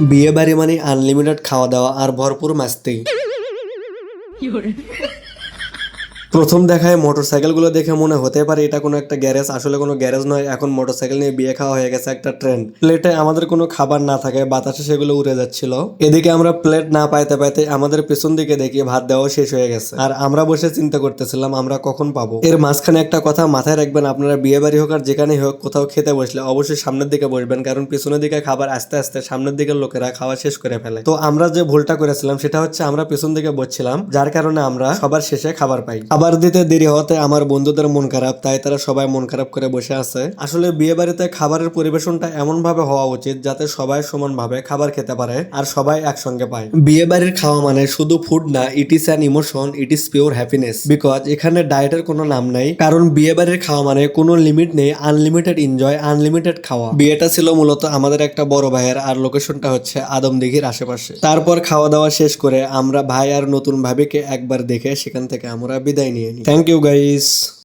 বিয়ে বাড়ি মানে আনলিমিটেড খাওয়া দাওয়া আর ভরপুর মাস্তি। প্রথম দেখায় মোটরসাইকেল গুলো দেখে মনে হতে পারে এটা কোনো একটা গ্যারেজ, আসলে কোনো গ্যারেজ নয়। এখন মোটরসাইকেল নিয়ে বিয়ে খাওয়া হয়ে গেছে একটা ট্রেন্ড। প্লেটে আমাদের কোনো খাবার না থাকে, বাতাসে সেগুলো উড়ে যাচ্ছিল। এদিকে আমরা প্লেট না পাইতে পাইতে আমাদের পেছন দিকে দেখি ভাত দেওয়া শেষ হয়ে গেছে, আর আমরা বসে চিন্তা করতেছিলাম আমরা কখন পাবো। এর মাঝখানে একটা কথা মাথায় রাখবেন, আপনারা বিয়ে বাড়ি হোক আর যেখানেই হোক কোথাও খেতে বসলে অবশ্যই সামনের দিকে বসবেন, কারণ পিছনের দিকে খাবার আস্তে আস্তে সামনের দিকের লোকেরা খাওয়া শেষ করে ফেলে। তো আমরা যে ভুলটা করেছিলাম সেটা হচ্ছে আমরা পিছন দিকে বসছিলাম, যার কারণে আমরা সবার শেষে খাবার পাই। খাবার দিতে দেরি হওয়াতে আমার বন্ধুদের মন খারাপ, তাই তারা সবাই মন খারাপ করে বসে আছে। আসলে বিয়ে বাড়িতে খাবারের পরিবেশনটা এমন ভাবে হওয়া উচিত যাতে সবাই সমানভাবে খাবার খেতে পারে আর সবাই একসঙ্গে পায়। বিয়ে বাড়ির খাওয়া মানে শুধু ফুড না, it is an emotion, it is pure happiness. Because এখানে ডায়েটের কোনো নাম নাই, কারণ বিয়ে বাড়ির খাওয়া মানে কোনো লিমিট নেই, আনলিমিটেড এনজয়, আনলিমিটেড খাওয়া। বিয়েটা ছিল মূলত আমাদের একটা বড় ভাইয়ের, আর লোকেশনটা হচ্ছে আদমদিঘির আশেপাশে। তারপর খাওয়া দাওয়া শেষ করে আমরা ভাই আর নতুন ভাবিকে একবার দেখে সেখান থেকে আমরা বিদায় নিয়ে নিই। Thank you guys.